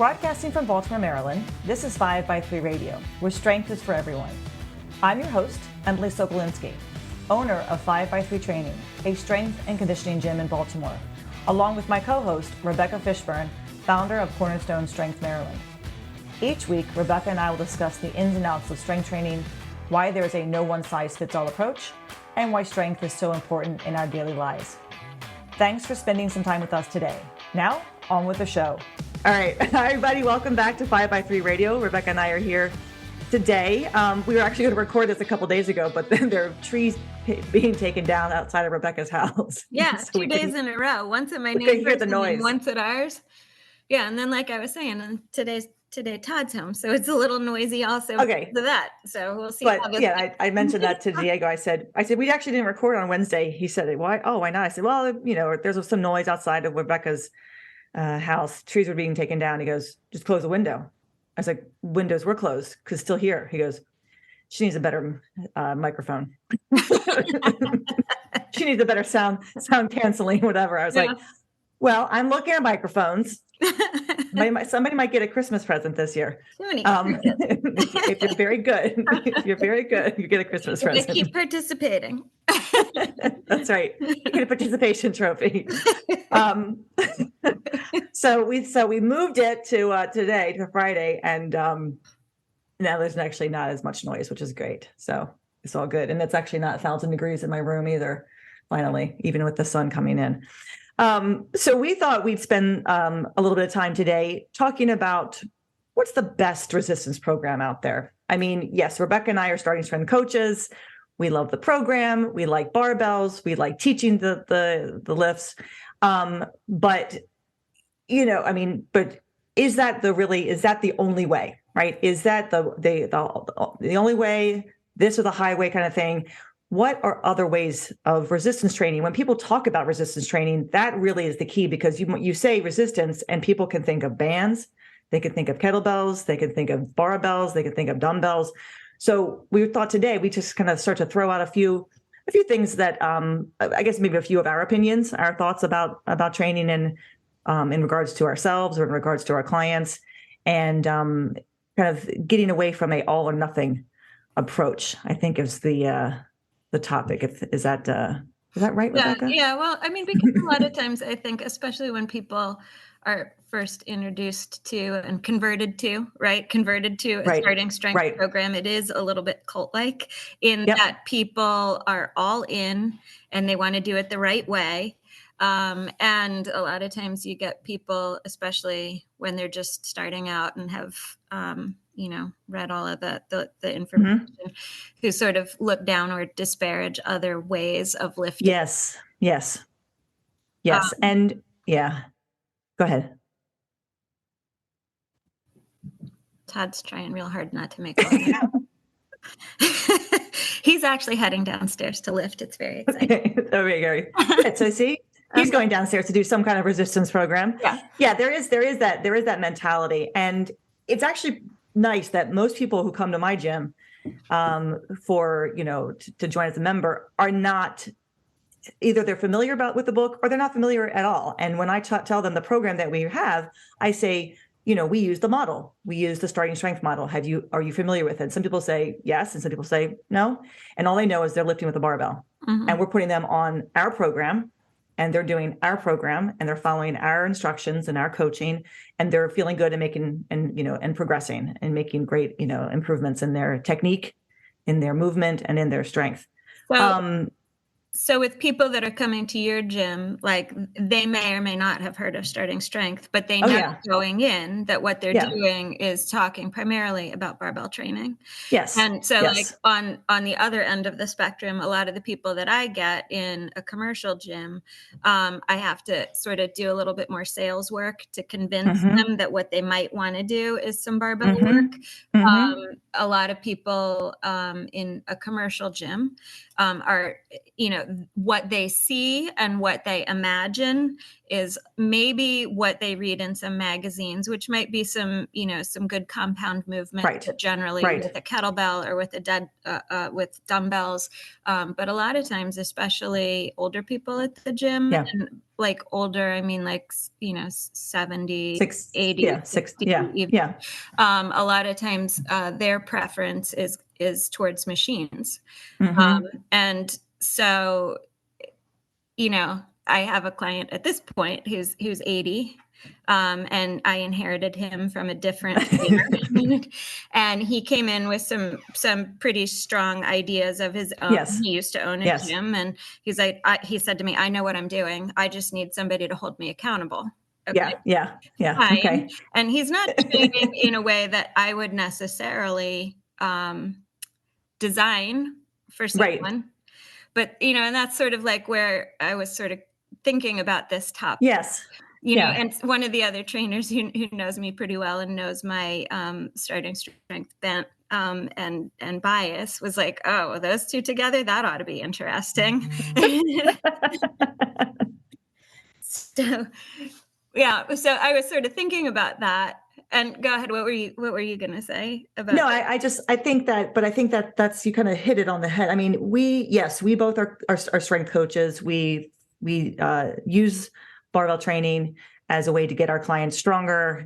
Broadcasting from Baltimore, Maryland, this is 5x3 Radio, where strength is for everyone. I'm your host, Emily Sokolinski, owner of 5x3 Training, a strength and conditioning gym in Baltimore, along with my co-host, Rebecca Fishburne, founder of Cornerstone Strength Maryland. Each week, Rebecca and I will discuss the ins and outs of strength training, why there is a no one-size-fits-all approach, and why strength is so important in our daily lives. Thanks for spending some time with us today. Now, on with the show. All right, hi everybody, welcome back to 5x3 Radio. Rebecca and I are here today. We were actually going to record this a couple days ago, but then there are trees being taken down outside of Rebecca's house. Yeah, so 2 days in a row. Once at my neighbor's and once at ours. Yeah, and then like I was saying, and today Todd's home, so it's a little noisy also because of that. So we'll see. But yeah, I mentioned that to Diego. I said we actually didn't record on Wednesday. He said, why? Oh, why not? I said, well, there's some noise outside of Rebecca's house. Trees were being taken down. He goes, just close the window. I was like, windows were closed because still here. He goes, she needs a better microphone. She needs a better sound canceling, whatever. I was like, well, I'm looking at microphones. Somebody might get a Christmas present this year. If you're very good, you get a Christmas present. They keep participating. That's right. You get a participation trophy. So we moved it to today, to Friday, and now there's actually not as much noise, which is great. So it's all good, and it's actually not 1,000 degrees in my room either. Finally, even with the sun coming in. So we thought we'd spend a little bit of time today talking about what's the best resistance program out there. I mean, yes, Rebecca and I are starting strength coaches. We love the program. We like barbells. We like teaching the lifts. But is that the only way, right? Is that the only way, this or the highway kind of thing? What are other ways of resistance training? When people talk about resistance training, that really is the key, because you say resistance and people can think of bands, they can think of kettlebells, they can think of barbells, they can think of dumbbells. So we thought today we just kind of start to throw out a few things that I guess maybe a few of our opinions, our thoughts about training in regards to ourselves or in regards to our clients, and kind of getting away from a all or nothing approach, I think is the topic. Is that right, Rebecca? Yeah. Well, I mean, because a lot of times I think, especially when people are first introduced to and converted to a starting strength program, it is a little bit cult-like in that people are all in and they want to do it the right way. And a lot of times you get people, especially when they're just starting out and have, read all of the information, who sort of look down or disparage other ways of lifting. Yes. And yeah, go ahead. Todd's trying real hard not to make He's actually heading downstairs to lift. It's very exciting. Okay. So see, he's going downstairs to do some kind of resistance program. Yeah. There is that mentality, and it's actually nice that most people who come to my gym for to join as a member are not, either they're familiar with the book or they're not familiar at all. And when I tell them the program that we have, I say, we use the model. We use the starting strength model. Are you familiar with it? Some people say yes, and some people say no. And all they know is they're lifting with a barbell. And we're putting them on our program, and they're doing our program, and they're following our instructions and our coaching, and they're feeling good and making and progressing and making great improvements in their technique, in their movement, and in their strength. So with people that are coming to your gym, like, they may or may not have heard of starting strength, but they know going in that what they're doing is talking primarily about barbell training. Yes. And so like on the other end of the spectrum, a lot of the people that I get in a commercial gym, I have to sort of do a little bit more sales work to convince them that what they might want to do is some barbell work. A lot of people in a commercial gym are, what they see and what they imagine is maybe what they read in some magazines, which might be some good compound movement, right. but generally right. with a kettlebell or with with dumbbells. But a lot of times, especially older people at the gym, and like older, I mean, like, 70, 80, 60, even. A lot of times their preference is towards machines. And so, I have a client at this point who's 80, and I inherited him from a different trainer. And he came in with some pretty strong ideas of his own. He used to own a gym, and he's like, he said to me, "I know what I'm doing. I just need somebody to hold me accountable." Okay. Yeah. Fine. Okay. And he's not training in a way that I would necessarily design for someone. Right. But, and that's sort of like where I was sort of thinking about this topic. Yes. And one of the other trainers who knows me pretty well and knows my starting strength bent and bias was like, "Oh, those two together, that ought to be interesting." So I was sort of thinking about that. And go ahead. What were you going to say about? No, I think that's, you kind of hit it on the head. I mean, we both are strength coaches. We use barbell training as a way to get our clients stronger,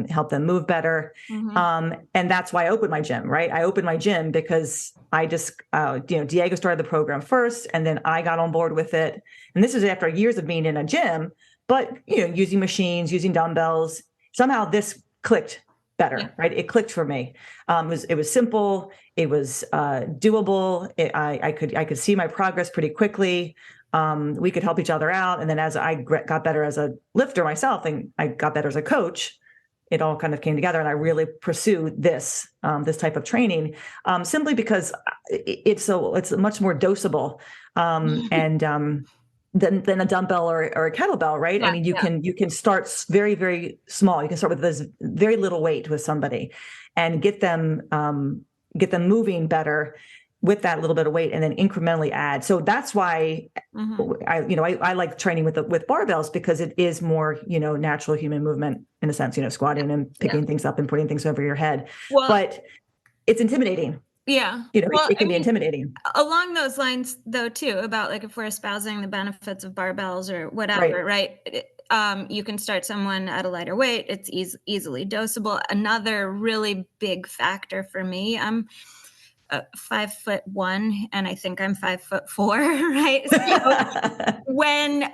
help them move better. And that's why I opened my gym, right? I opened my gym because I just, Diego started the program first, and then I got on board with it. And this is after years of being in a gym, but, using machines, using dumbbells. Somehow this clicked better, right? It clicked for me. It was simple. It was doable. I could see my progress pretty quickly. We could help each other out. And then as I got better as a lifter myself, and I got better as a coach, it all kind of came together. And I really pursued this type of training simply because it's much more dosable than a dumbbell or a kettlebell, right? I mean, you can start very, very small. You can start with this very little weight with somebody, and get them moving better with that little bit of weight, and then incrementally add. So that's why I like training with barbells, because it is more natural human movement in a sense. Squatting and picking things up and putting things over your head. But it's intimidating. Yeah. It can be intimidating. Along those lines, though, too, about like if we're espousing the benefits of barbells or whatever, right? You can start someone at a lighter weight. It's easily dosable. Another really big factor for me, I'm 5'1", and I think I'm 5'4", right? So when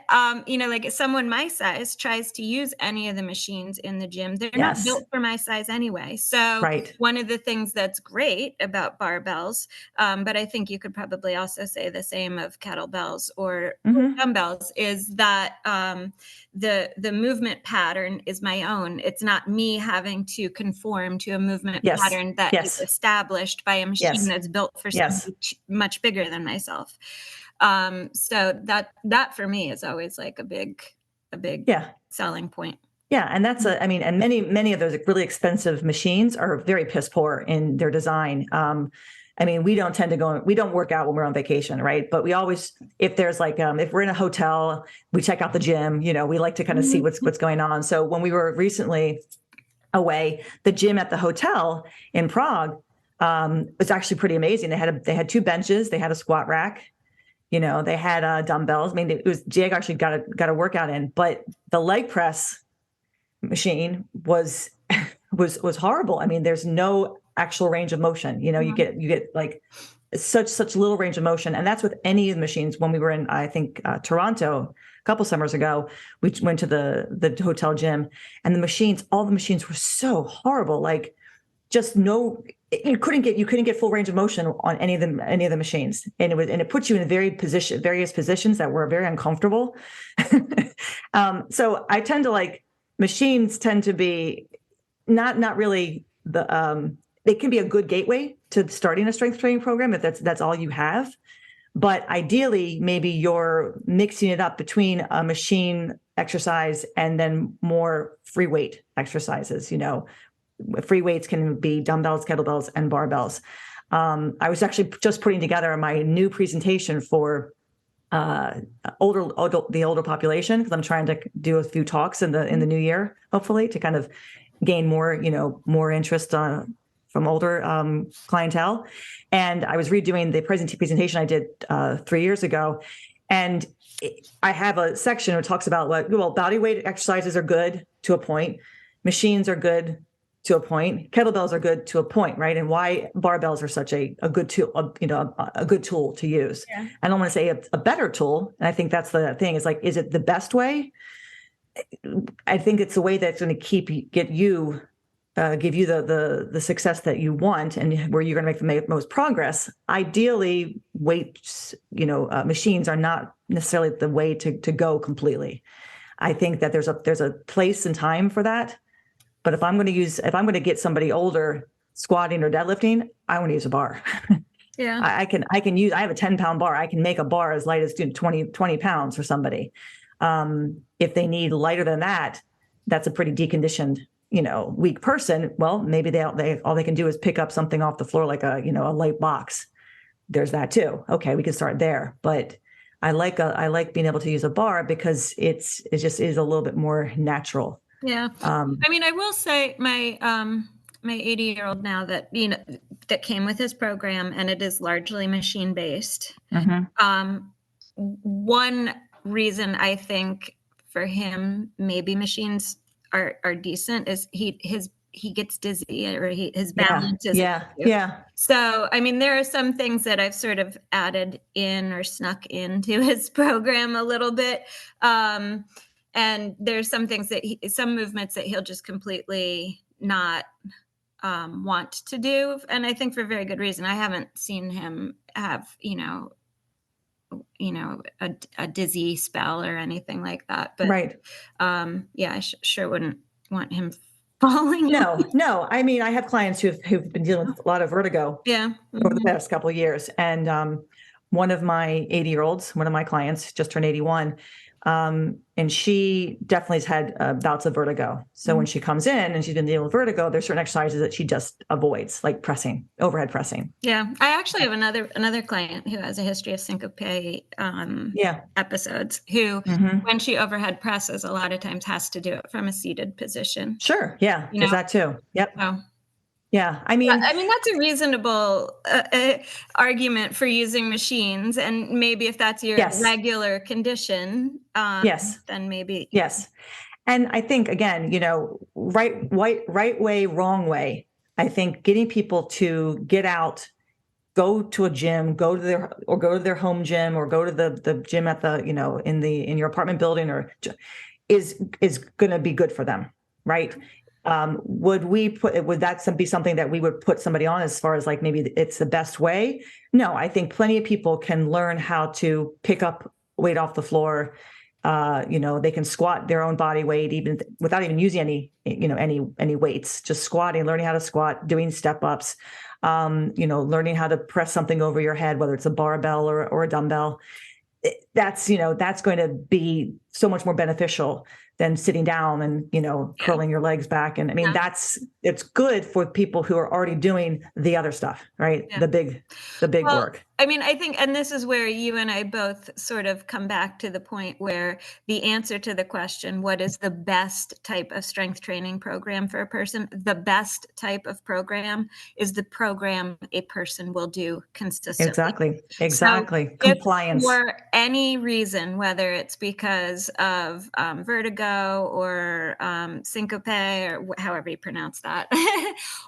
like someone my size tries to use any of the machines in the gym, they're not built for my size anyway. So one of the things that's great about barbells, but I think you could probably also say the same of kettlebells or dumbbells, is that the movement pattern is my own. It's not me having to conform to a movement pattern that is established by a machine that's built for something much bigger than myself. So that for me is always like a big selling point. Yeah. And that's and many of those really expensive machines are very piss poor in their design. We don't work out when we're on vacation, right? But we always, if there's like, if we're in a hotel, we check out the gym, we like to kind of see what's going on. So when we were recently away, the gym at the hotel in Prague, was actually pretty amazing. They had 2 benches, they had a squat rack, they had dumbbells. Diego actually got a workout in, but the leg press machine was horrible. There's no actual range of motion. You get like such little range of motion. And that's with any of the machines. When we were in, I think, Toronto a couple summers ago, we went to the hotel gym, and all the machines were so horrible. Like, just you couldn't get full range of motion on any of the machines. And it puts you in various positions that were very uncomfortable. So I tend to machines tend to be not really they can be a good gateway to starting a strength training program if that's all you have. But ideally, maybe you're mixing it up between a machine exercise and then more free weight exercises. Free weights can be dumbbells, kettlebells, and barbells. I was actually just putting together my new presentation for the older population, because I'm trying to do a few talks in the new year, hopefully, to kind of gain more, more interest from older clientele. And I was redoing the presentation I did 3 years ago, and I have a section that talks about body weight exercises are good to a point, machines are good to a point, kettlebells are good to a point, right? And why barbells are such a good tool, a good tool to use. Yeah. I don't want to say a better tool, and I think that's the thing. Is like, is it the best way? I think it's the way that's going to give you the success that you want, and where you're going to make the most progress. Ideally, weights, machines are not necessarily the way to go completely. I think that there's a place and time for that. But if I'm going to get somebody older squatting or deadlifting, I want to use a bar. Yeah, I have a 10-pound bar. I can make a bar as light as 20 pounds for somebody. If they need lighter than that, that's a pretty deconditioned, weak person. Well, maybe they all they can do is pick up something off the floor, like a light box. There's that too. Okay, we can start there. But I like being able to use a bar because it just is a little bit more natural. Yeah. I will say my 80-year-old now that that came with his program, and it is largely machine based. Mm-hmm. One reason I think for him maybe machines are decent is he gets dizzy, or his balance is. Yeah. So, there are some things that I've sort of added in or snuck into his program a little bit. And there's some things some movements that he'll just completely not want to do. And I think for very good reason. I haven't seen him have, a dizzy spell or anything like that. But right. I sure wouldn't want him falling. No. I have clients who've been dealing with a lot of vertigo over the past couple of years. And one of my 80-year-olds, one of my clients just turned 81. And she definitely has had bouts of vertigo. So when she comes in and she's been dealing with vertigo, there's certain exercises that she just avoids, like overhead pressing. Yeah. I actually have another client who has a history of syncope episodes, who, when she overhead presses, a lot of times has to do it from a seated position. Sure. Yeah. There's that too. Yep. Oh. Yeah. That's a reasonable argument for using machines. And maybe if that's your regular condition, then maybe. Yes. And I think, again, right way, wrong way. I think getting people to get out, go to a gym, go to their home gym, or go to the gym at the, in your apartment building, or is going to be good for them. Right. Would that be something that we would put somebody on, as far as like maybe it's the best way? No, I think plenty of people can learn how to pick up weight off the floor. They can squat their own body weight even without even using any weights, just squatting, learning how to squat, doing step ups, learning how to press something over your head, whether it's a barbell or a dumbbell. That's going to be so much more beneficial than sitting down and, curling your legs back. And it's good for people who are already doing the other stuff, right? Yeah. The big work. I think, and this is where you and I both sort of come back to the point where the answer to the question, what is the best type of strength training program for a person? The best type of program is the program a person will do consistently. Exactly. So compliance. For any reason, whether it's because of vertigo or syncope, or however you pronounce that,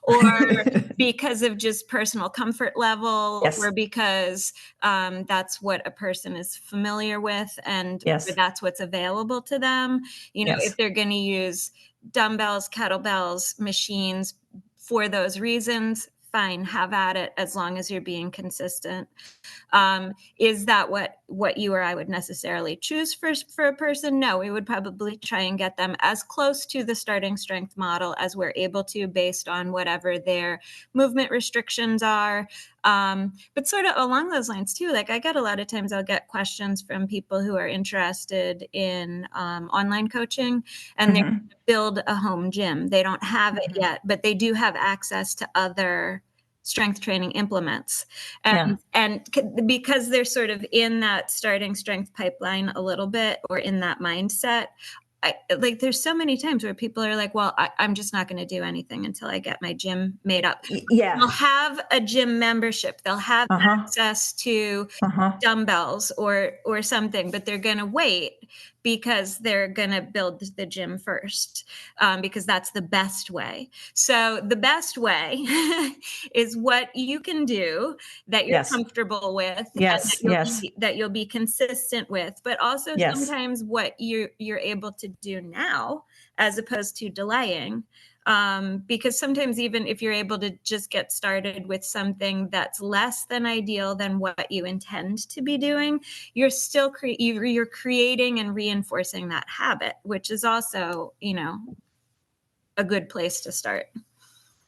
or because of just personal comfort level, or because that's what a person is familiar with, and that's what's available to them. If they're going to use dumbbells, kettlebells, machines for those reasons, fine, have at it, as long as you're being consistent. Is that what you or I would necessarily choose for a person? No, we would probably try and get them as close to the starting strength model as we're able to, based on whatever their movement restrictions are. But sort of along those lines too, like I get a lot of times I'll get questions from people who are interested in online coaching, and they're build a home gym. They don't have it yet, but they do have access to other strength training implements. And because they're sort of in that starting strength pipeline a little bit, or in that mindset, like there's so many times where people are like, well, I'm just not going to do anything until I get my gym made up. Yeah. They'll have a gym membership. They'll have access to dumbbells or something, but they're going to wait because they're going to build the gym first, because that's the best way. So the best way is what you can do that you're comfortable with, that you'll be consistent with, but also sometimes what you're able to do now as opposed to delaying. Because sometimes even if you're able to just get started with something that's less than ideal than what you intend to be doing, you're still you're creating and reinforcing that habit, which is also, a good place to start.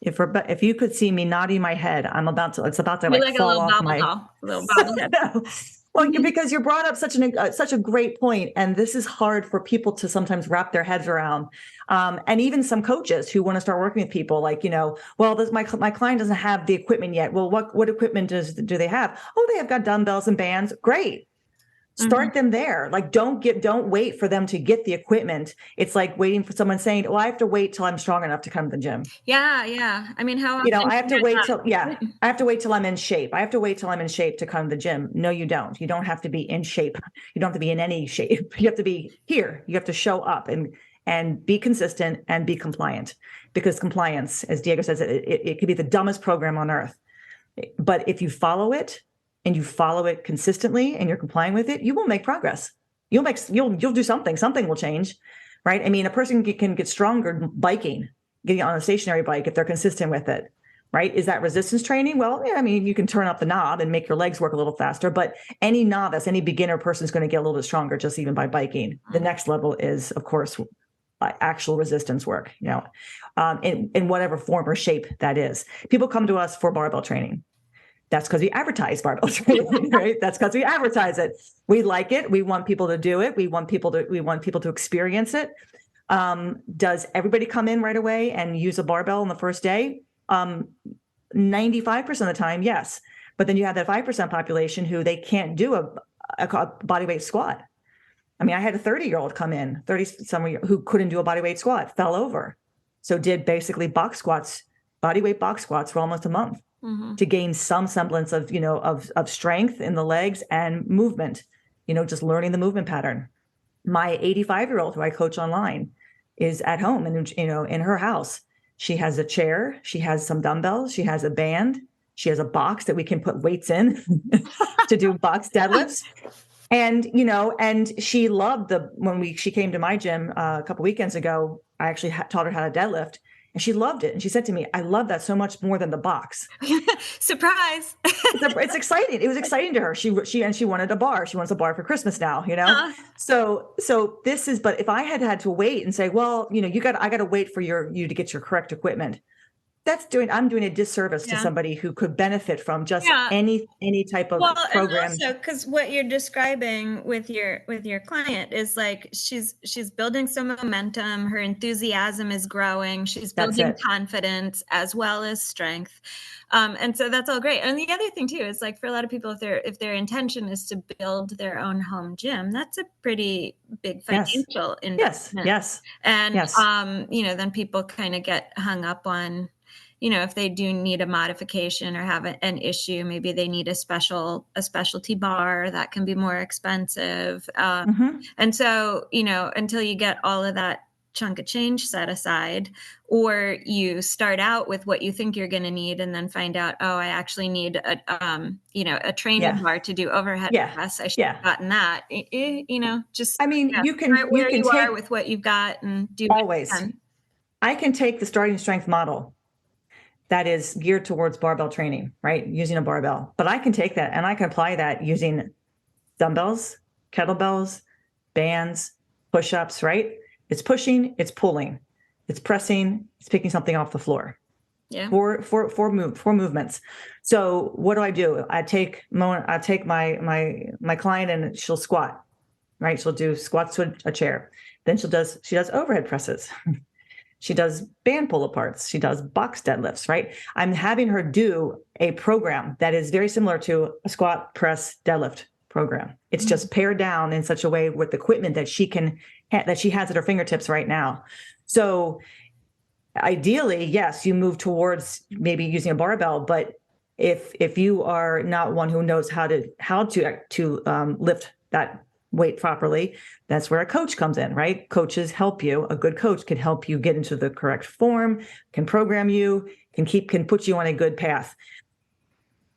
If you could see me nodding my head, it's about to like fall a little off bobble my doll, a little bobblehead. Well, because you brought up such a great point, and this is hard for people to sometimes wrap their heads around, and even some coaches who want to start working with people, like, well, my client doesn't have the equipment yet. Well, what equipment do they have? Oh, they have got dumbbells and bands. Great. Start them there. Like, don't wait for them to get the equipment. It's like waiting for someone saying, well, I have to wait till I'm strong enough to come to the gym. Yeah. I mean, how often I have to wait till I'm in shape. I have to wait till I'm in shape to come to the gym. No, you don't. You don't have to be in shape. You don't have to be in any shape. You have to be here. You have to show up and be consistent and be compliant, because compliance, as Diego says, it could be the dumbest program on earth. But if you follow it, and you follow it consistently and you're complying with it, you will make progress. You'll do something. Something will change, right? I mean, a person can get stronger biking, getting on a stationary bike if they're consistent with it, right? Is that resistance training? Well, yeah, I mean, you can turn up the knob and make your legs work a little faster, but any novice, any beginner person is going to get a little bit stronger just even by biking. The next level is, of course, actual resistance work, in whatever form or shape that is. People come to us for barbell training. That's because we advertise barbell training, right? That's because we advertise it. We like it. We want people to do it. We want people to experience it. Does everybody come in right away and use a barbell on the first day? 95% of the time, yes. But then you have that 5% population who they can't do a bodyweight squat. I mean, I had a 30-year-old come in, 30-some who couldn't do a bodyweight squat, fell over. So did basically box squats, bodyweight box squats for almost a month. To gain some semblance of, of strength in the legs and movement, just learning the movement pattern. My 85-year-old who I coach online is at home and, in her house. She has a chair, she has some dumbbells, she has a band, she has a box that we can put weights in to do box deadlifts. And, and she loved when she came to my gym a couple weekends ago, I actually taught her how to deadlift. And she loved it. And she said to me, I love that so much more than the box. Surprise. It's exciting. It was exciting to her. She wanted a bar. She wants a bar for Christmas now, So this is, but if I had to wait and say, well, I got to wait for you to get your correct equipment. I'm doing a disservice to somebody who could benefit from just any type of program. And also, because what you're describing with your client is like she's building some momentum, her enthusiasm is growing, she's building confidence as well as strength. And so that's all great. And the other thing too is, like, for a lot of people, if their intention is to build their own home gym, that's a pretty big financial investment. Yes. And then people kind of get hung up on, if they do need a modification or have an issue, maybe they need a specialty bar that can be more expensive. And so, until you get all of that chunk of change set aside, or you start out with what you think you're going to need and then find out, oh, I actually need a training bar to do overhead press. I should have gotten that. Just, you can take with what you've got and do always. I can take the starting strength model that is geared towards barbell training, right? Using a barbell. But I can take that and I can apply that using dumbbells, kettlebells, bands, push-ups, right? It's pushing, it's pulling, it's pressing, it's picking something off the floor. Yeah. Four movements. So what do? I take my client and she'll squat, right? She'll do squats to a chair. Then she does overhead presses. She does band pull aparts. She does box deadlifts, right? I'm having her do a program that is very similar to a squat, press, deadlift program. It's just pared down in such a way with equipment that she has at her fingertips right now. So ideally, yes, you move towards maybe using a barbell, but if you are not one who knows how to lift that weight properly, that's where a coach comes in, right? Coaches help you. A good coach can help you get into the correct form, can program you, can put you on a good path.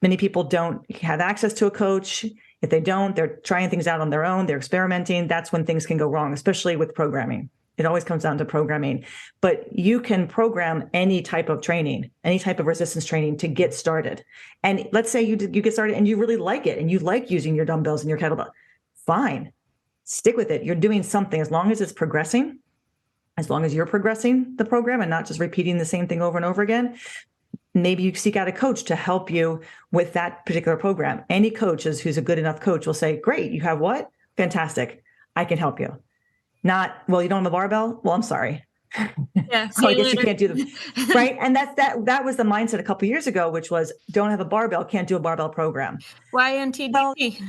Many people don't have access to a coach. If they don't, they're trying things out on their own. They're experimenting. That's when things can go wrong, especially with programming. It always comes down to programming. But you can program any type of training, any type of resistance training to get started. And let's say you get started and you really like it and you like using your dumbbells and your kettlebell. Fine. Stick with it. You're doing something as long as it's progressing, as long as you're progressing the program and not just repeating the same thing over and over again. Maybe you seek out a coach to help you with that particular program. Any coach who's a good enough coach will say, great, you have what? Fantastic. I can help you. Not, well, you don't have a barbell? Well, I'm sorry. Yeah, so I guess you can't do them. Right. And that was the mindset a couple of years ago, which was don't have a barbell, can't do a barbell program. Why NTDP?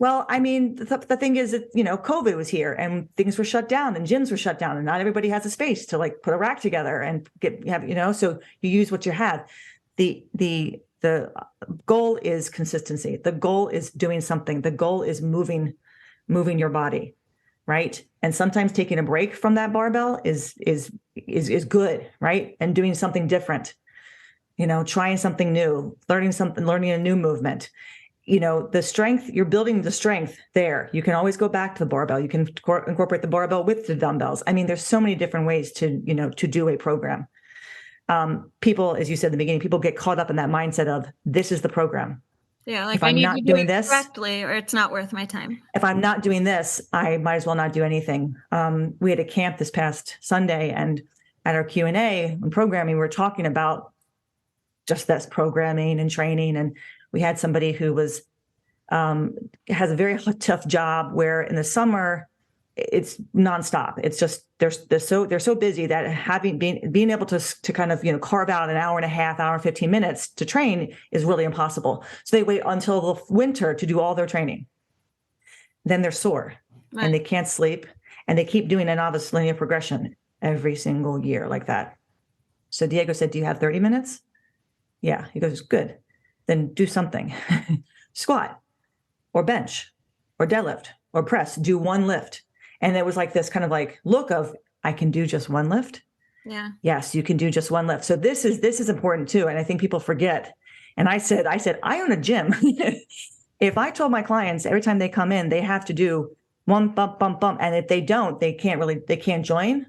Well, I mean, the thing is that, COVID was here and things were shut down and gyms were shut down and not everybody has a space to like put a rack together and so you use what you have. The goal is consistency. The goal is doing something. The goal is moving your body. Right. And sometimes taking a break from that barbell is good. Right. And doing something different, trying something new, learning a new movement. The strength, you're building the strength there. You can always go back to the barbell. You can incorporate the barbell with the dumbbells. I mean, there's so many different ways to do a program. People, as you said in the beginning, people get caught up in that mindset of this is the program. Yeah, like if I'm not doing this correctly, or it's not worth my time. If I'm not doing this, I might as well not do anything. We had a camp this past Sunday, and at our Q&A and programming, we were talking about just this programming and training. And we had somebody who has a very tough job where in the summer it's nonstop. It's just they're so busy that being able to kind of carve out an hour and a half, hour and 15 minutes to train is really impossible. So they wait until the winter to do all their training. Then they're sore and they can't sleep, and they keep doing a novice linear progression every single year like that. So Diego said, "Do you have 30 minutes?" Yeah. He goes, "Good. Then do something." Squat or bench or deadlift or press, do one lift. And it was like this kind of like look of, I can do just one lift. Yeah. Yes, you can do just one lift. So this is important too. And I think people forget. And I said, I own a gym. If I told my clients every time they come in, they have to do one bump, bump, bump. And if they don't, they can't join.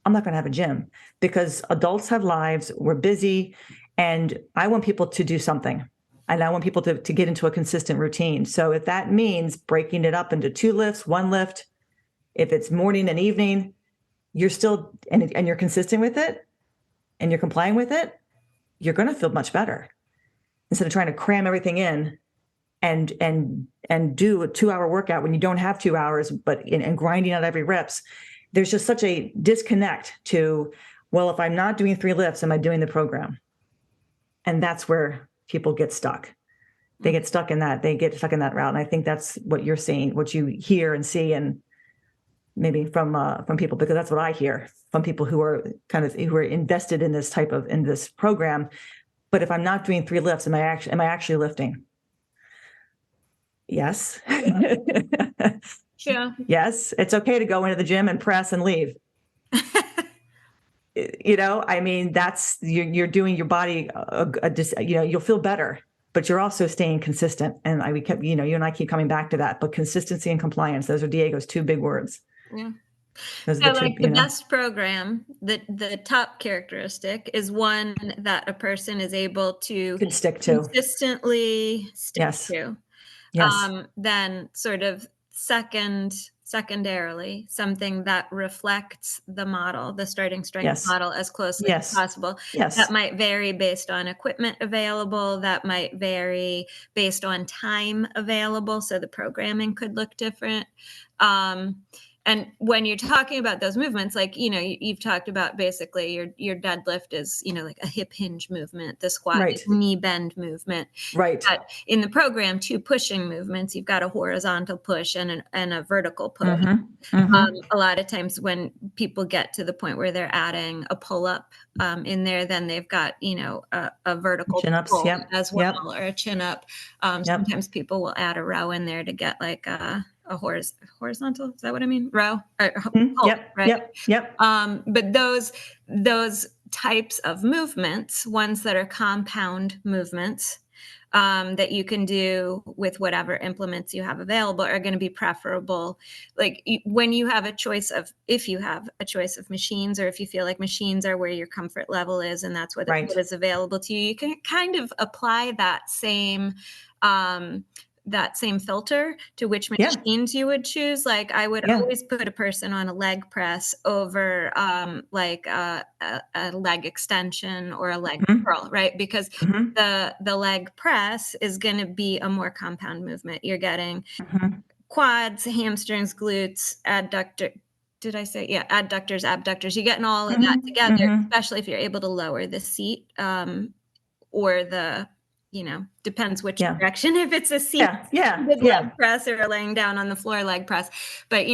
I'm not going to have a gym, because adults have lives. We're busy. And I want people to do something. And I want people to get into a consistent routine. So if that means breaking it up into 2 lifts, 1 lift, if it's morning and evening, you're still, and you're consistent with it and you're complying with it, you're going to feel much better. Instead of trying to cram everything in and do a 2-hour workout when you don't have 2 hours, and grinding out every reps, there's just such a disconnect to, well, if I'm not doing 3 lifts, am I doing the program? And that's where people get stuck. They get stuck in that. They get stuck in that route. And I think that's what you're seeing, what you hear and see, and maybe from people, because that's what I hear from people who are invested in this program. But if I'm not doing 3 lifts, am I actually lifting? Yes. Yeah. Yes. It's okay to go into the gym and press and leave. I mean, that's, you're doing your body, you'll feel better, but you're also staying consistent. And you and I keep coming back to that, but consistency and compliance, those are Diego's 2 big words. Yeah. So the best program, the top characteristic is one that a person is able to consistently stick to. Yes. Then sort of secondarily, something that reflects the model, the starting strength model, as closely as possible. Yes. That might vary based on equipment available. That might vary based on time available. So the programming could look different. And when you're talking about those movements, like, you've talked about basically your deadlift is, like a hip hinge movement, the squat is knee bend movement. Right. But in the program, 2 pushing movements, you've got a horizontal push and a vertical push. A lot of times when people get to the point where they're adding a pull up in there, then they've got, a vertical chin-ups, pull as well, or a chin up. Sometimes people will add a row in there to get like a horizontal. Is that what I mean? Row. Pull, right? Yep. But those types of movements, ones that are compound movements, that you can do with whatever implements you have available, are going to be preferable. Like when you have a choice of, if you have a choice of machines, or if you feel like machines are where your comfort level is and that's what is available to you, you can kind of apply that same filter to which machines you would choose. Like I would always put a person on a leg press over like a leg extension or a leg curl, right? Because the leg press is going to be a more compound movement. You're getting quads, hamstrings, glutes, adductor. Did I say? Yeah, adductors, abductors. You're getting all of that together, especially if you're able to lower the seat or the, depends which direction, if it's a seat leg press or laying down on the floor leg press, but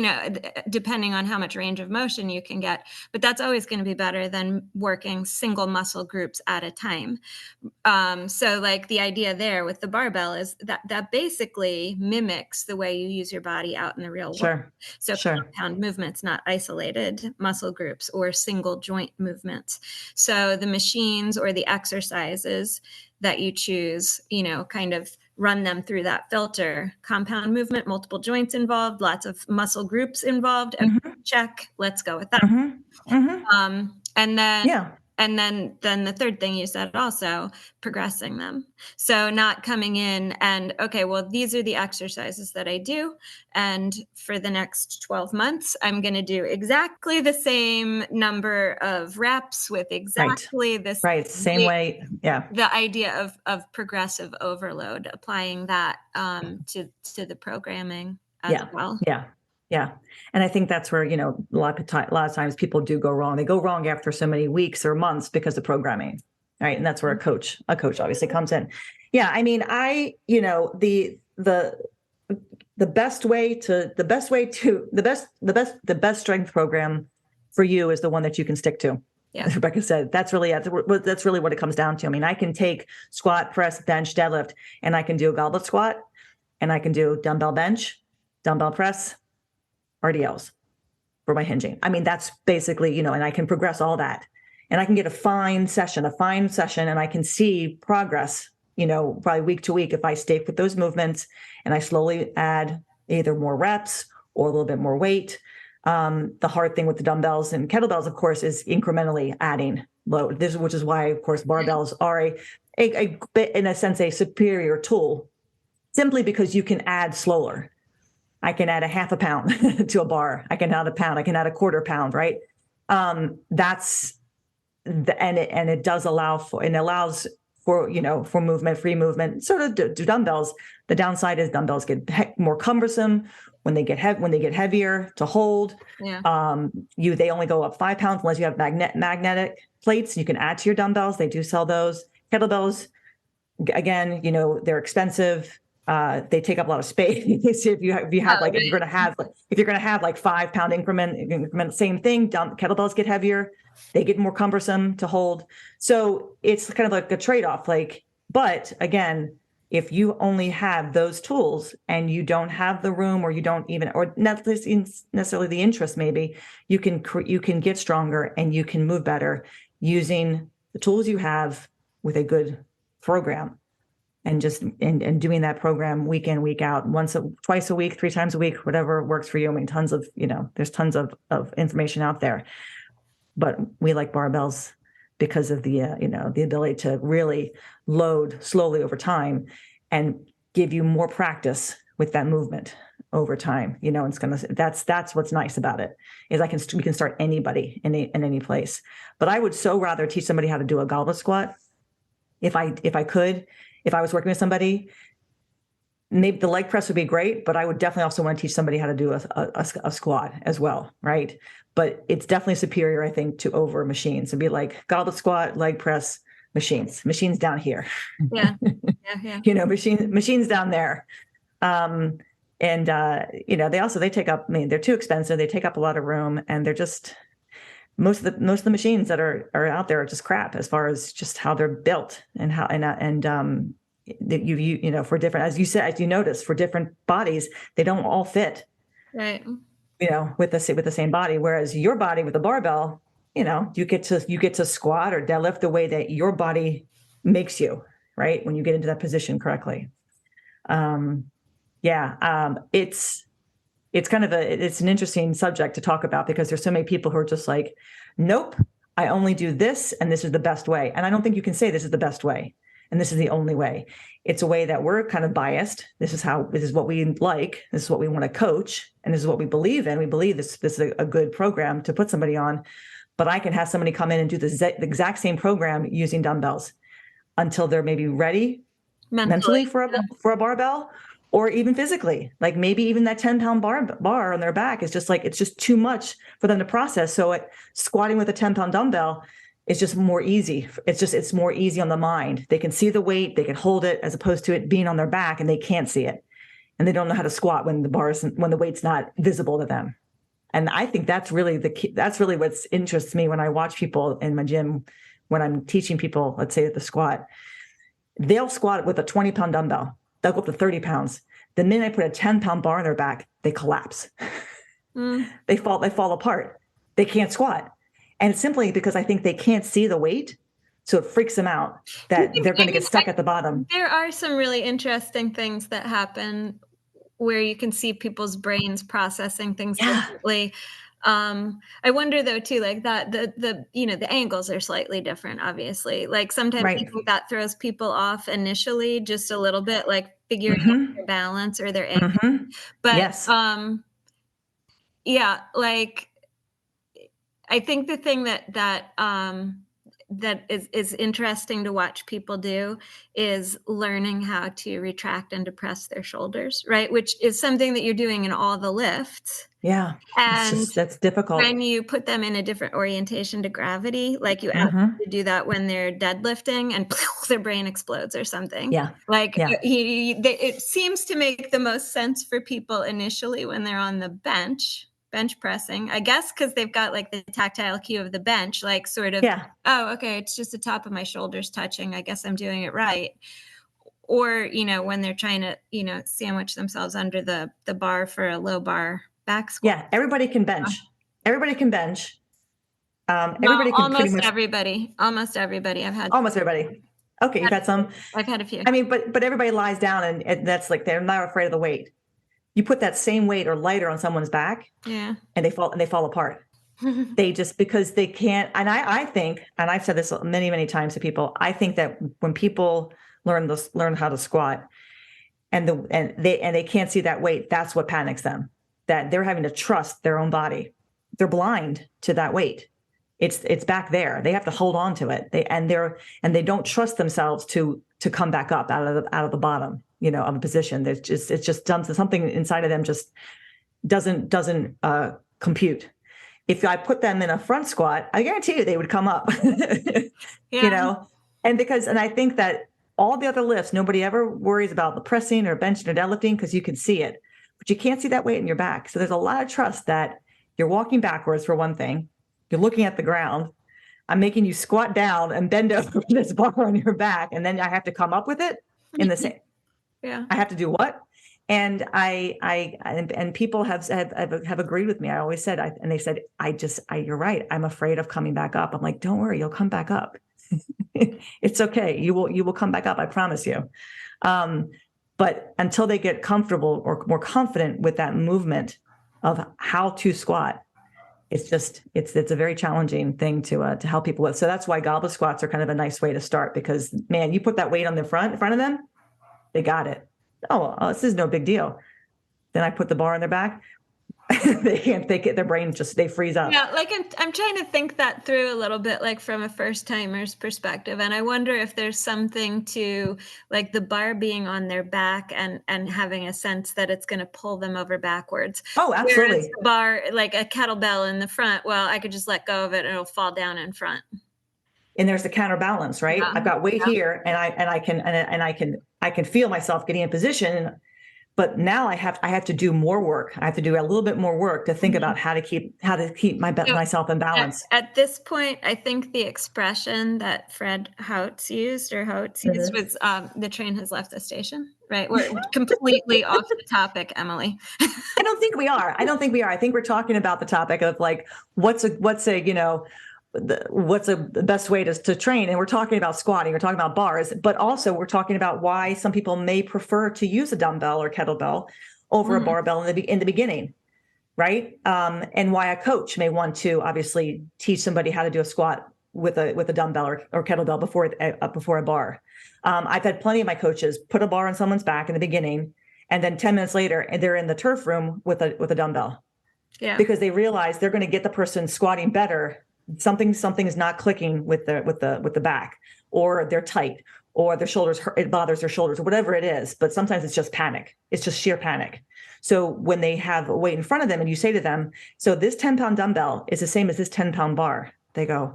depending on how much range of motion you can get, but that's always going to be better than working single muscle groups at a time. So like the idea there with the barbell is that basically mimics the way you use your body out in the real world. So compound movements, not isolated muscle groups or single joint movements. So the machines or the exercises that you choose, kind of run them through that filter. Compound movement, multiple joints involved, lots of muscle groups involved. Check. Let's go with that. And then the third thing you said also, progressing them. So not coming in and, okay, well, these are the exercises that I do. And for the next 12 months, I'm going to do exactly the same number of reps with exactly the same way. Yeah. The idea of progressive overload, applying that to the programming as well. Yeah. And I think that's where, a lot of times people do go wrong. They go wrong after so many weeks or months because of programming. Right. And that's where a coach obviously comes in. Yeah. I mean, the best strength program for you is the one that you can stick to. Yeah. As Rebecca said, that's really what it comes down to. I mean, I can take squat, press, bench, deadlift, and I can do a goblet squat, and I can do dumbbell bench, dumbbell press, RDLs for my hinging. I mean, that's basically, and I can progress all that, and I can get a fine session, and I can see progress, probably week to week if I stick with those movements and I slowly add either more reps or a little bit more weight. The hard thing with the dumbbells and kettlebells, of course, is incrementally adding load. Which is why, of course, barbells are a bit, in a sense, a superior tool, simply because you can add slower. I can add a half a pound to a bar. I can add a pound. I can add a quarter pound, right? And it does allow for, and allows for, for movement, free movement. So do dumbbells. The downside is dumbbells get more cumbersome when they get heavier to hold. Yeah. They only go up 5 pounds unless you have magnetic plates. You can add to your dumbbells. They do sell those. Kettlebells, again, they're expensive. They take up a lot of space. If you're going to have like 5 pound increment, same thing. Kettlebells get heavier. They get more cumbersome to hold. So it's kind of like a trade-off. But again, if you only have those tools and you don't have the room, or you don't even, or not necessarily the interest, maybe you can get stronger and you can move better using the tools you have with a good program. And just and doing that program week in, week out, twice a week, 3 times a week, whatever works for you. I mean, there's tons of information out there, but we like barbells because of the ability to really load slowly over time and give you more practice with that movement over time. That's what's nice about it, is we can start anybody in any place. But I would so rather teach somebody how to do a goblet squat if I could. If I was working with somebody, maybe the leg press would be great, but I would definitely also want to teach somebody how to do a squat as well, right? But it's definitely superior, I think, to over machines. It'd be like goblet squat, leg press, machines down here. Yeah. Machines down there. They take up, they're too expensive. They take up a lot of room, and they're just, most of the machines that are out there are just crap as far as just how they're built and how, for different, as you said, as you noticed, for different bodies, they don't all fit, right? With the same body. Whereas your body with a barbell, you get to squat or deadlift the way that your body makes you, right? When you get into that position correctly. It's kind of it's an interesting subject to talk about, because there's so many people who are just like, nope, I only do this, and this is the best way. And I don't think you can say this is the best way and this is the only way. It's a way that we're kind of biased. This is what we like. This is what we want to coach. And this is what we believe in. We believe this is a good program to put somebody on. But I can have somebody come in and do the exact same program using dumbbells until they're maybe ready mentally for a barbell, or even physically. Like maybe even that 10-pound bar on their back is just like, it's just too much for them to process. So squatting with a 10-pound dumbbell is just more easy. It's more easy on the mind. They can see the weight, they can hold it, as opposed to it being on their back and they can't see it. And they don't know how to squat when the weight's not visible to them. And I think that's really the key. That's really what interests me when I watch people in my gym, when I'm teaching people, let's say at the squat, they'll squat with a 20-pound dumbbell. They'll go up to 30 pounds. The minute I put a 10-pound bar on their back, they collapse. They fall apart. They can't squat. And it's simply because I think they can't see the weight. So it freaks them out that they're going to get stuck at the bottom. There are some really interesting things that happen where you can see people's brains processing things differently. I wonder though too, like that the angles are slightly different, obviously. Like sometimes I think that throws people off initially just a little bit, like figuring out their balance or their angle. But yes. Like I think the thing that is interesting to watch people do is learning how to retract and depress their shoulders, right? Which is something that you're doing in all the lifts. Yeah. And that's difficult. When you put them in a different orientation to gravity, like you ask them to do that when they're deadlifting and their brain explodes or something. Yeah. Like it seems to make the most sense for people initially when they're on the bench pressing, I guess, because they've got like the tactile cue of the bench, like sort of, oh, okay, it's just the top of my shoulders touching. I guess I'm doing it right. Or, when they're trying to, sandwich themselves under the bar for a low bar back squat. Yeah, everybody can bench. Everybody can bench. Everybody can almost everybody. Almost everybody. I've had almost everybody. Okay, you've had some. I've had a few. I mean, but everybody lies down, and that's like they're not afraid of the weight. You put that same weight or lighter on someone's back, and they fall apart. They just, because they can't. And I think, and I've said this many, many times to people, I think that when people learn how to squat, and they can't see that weight, that's what panics them. That they're having to trust their own body. They're blind to that weight. It's back there. They have to hold on to it. They don't trust themselves to come back up out of the bottom, of a position. It's just dumb. Something inside of them just doesn't compute. If I put them in a front squat, I guarantee you they would come up. And I think that all the other lifts, nobody ever worries about the pressing or benching or deadlifting because you can see it, but you can't see that weight in your back. So there's a lot of trust that you're walking backwards, for one thing. You're looking at the ground. I'm making you squat down and bend over this bar on your back, and then I have to come up with it in the same. I have to do what? And and people have agreed with me. I always said, and they said, you're right. I'm afraid of coming back up. I'm like, don't worry, you'll come back up. It's okay. You will come back up. I promise you. But until they get comfortable or more confident with that movement of how to squat, it's a very challenging thing to help people with. So that's why goblet squats are kind of a nice way to start, because man, you put that weight on in front of them, they got it. Oh, this is no big deal. Then I put the bar on their back. They can't think it, their brains just, they freeze up. Yeah, like I'm trying to think that through a little bit, like from a first timer's perspective. And I wonder if there's something to like the bar being on their back and having a sense that it's going to pull them over backwards. Oh, absolutely. Whereas the bar, like a kettlebell in the front, well, I could just let go of it and it'll fall down in front. And there's the counterbalance, right? Yeah. I've got weight here, and I can feel myself getting in position. But now I have to do more work. I have to do a little bit more work to think about how to keep myself in balance. At this point, I think the expression that Fred Houts used was the train has left the station, right? We're completely off the topic, Emily. I don't think we are. I think we're talking about the topic of like, what's the best way to train, and we're talking about squatting, we're talking about bars, but also we're talking about why some people may prefer to use a dumbbell or kettlebell over a barbell in the beginning, right? And why a coach may want to obviously teach somebody how to do a squat with a dumbbell or kettlebell before a bar. I've had plenty of my coaches put a bar on someone's back in the beginning, and then 10 minutes later, and they're in the turf room with a dumbbell, because they realize they're going to get the person squatting better. Something is not clicking with the back, or they're tight, or their shoulders hurt, it bothers their shoulders, or whatever it is. But sometimes it's just panic. It's just sheer panic. So when they have a weight in front of them and you say to them, so this 10-pound dumbbell is the same as this 10-pound bar, they go,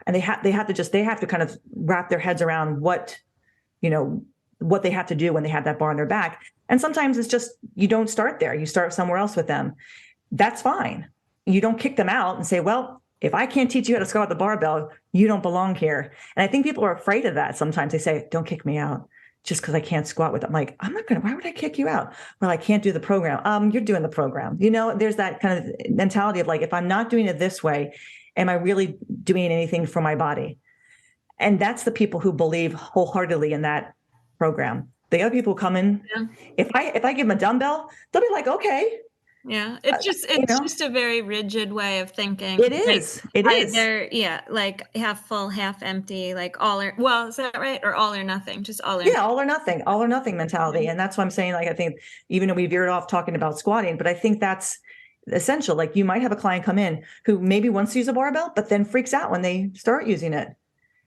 and they have to kind of wrap their heads around what they have to do when they have that bar on their back. And sometimes it's just, you don't start there. You start somewhere else with them. That's fine. You don't kick them out and say, well, if I can't teach you how to squat the barbell, you don't belong here. And I think people are afraid of that. Sometimes they say, don't kick me out just because I can't squat with them. Like, why would I kick you out? Well, I can't do the program. You're doing the program. There's that kind of mentality of like, if I'm not doing it this way, am I really doing anything for my body? And that's the people who believe wholeheartedly in that program. The other people who come in, if I give them a dumbbell, they'll be like, okay. Yeah, it's just a very rigid way of thinking. It is. They're like half full, half empty, like is that right? Or all or nothing, just all or nothing. All or nothing mentality. And that's what I'm saying. Like, I think even though we veered off talking about squatting, but I think that's essential. Like, you might have a client come in who maybe wants to use a barbell, but then freaks out when they start using it.